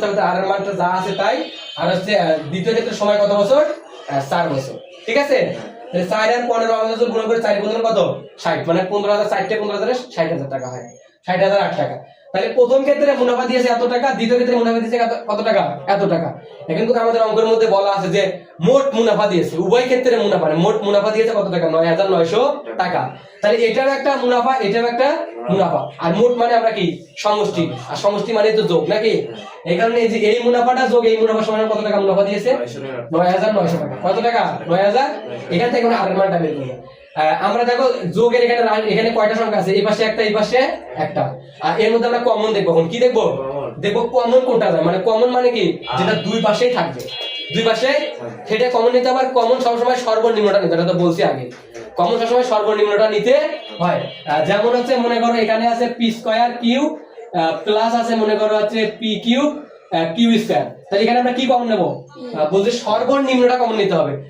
হবে আর এর মানটা যা আছে তাই, আর হচ্ছে দ্বিতীয় ক্ষেত্রে সময় কত বছর? 4 বছর। ঠিক আছে, তাহলে 4 আর 15 আমাদের যদি গুণ করে 4 গুণ কত? 60, মানে 15,000 60 15,000 60,000 টাকা হয়, 60,008 টাকা। তাহলে প্রথম ক্ষেত্রে মুনাফা দিয়েছে এত টাকা, দ্বিতীয় ক্ষেত্রে মুনাফা দিয়েছে কত টাকা? এত টাকা। এখন কিন্তু আমাদের অঙ্কের মধ্যে বলা আছে যে মোট মুনাফা দিয়েছে, উভয় ক্ষেত্রে মুনাফা, মোট মুনাফা দিয়েছে কত টাকা? 9,900 টাকা। তাহলে এটাও একটা মুনাফা, এটাও একটা মুনাফা। আর মোট মানে আমরা কি? সমষ্টি, আর সমষ্টি মানে তো যোগ নাকি? এই কারণে এই যে এই মুনাফাটা যোগ এই মুনাফা সমান কত টাকা মুনাফা দিয়েছে? 9,900 টাকা। কত টাকা? 9,000। এখান থেকে আমরা আর এর মানটা বের করব। আমরা দেখো যোগের এখানে কয়টা সংখ্যা আছে? এই পাশে একটা, এই পাশে একটা। আর এর মধ্যে আমরা কমন দেখবো। এখন কি দেখবো? দেখবো কমন কোনটা যায়, মানে কমন মানে কি? যেটা দুই পাশেই থাকবে, দুই পাশে সেটা কমন নিতে। আবার কমন সবসময় সর্বনিম্নটা নিতে, এটা তো বলছি আগে। কমন সবসময় সর্বনিম্নটা নিতে হয়। যেমন হচ্ছে মনে করো এখানে আছে পি স্কয়ার কিউ প্লাস আছে মনে করো হচ্ছে পি কিউ কিউ স্কয়ার। তাহলে এখানে আমরা কি কমন নেবো? বলতে সর্বনিম্নটা কমন নিতে হবে।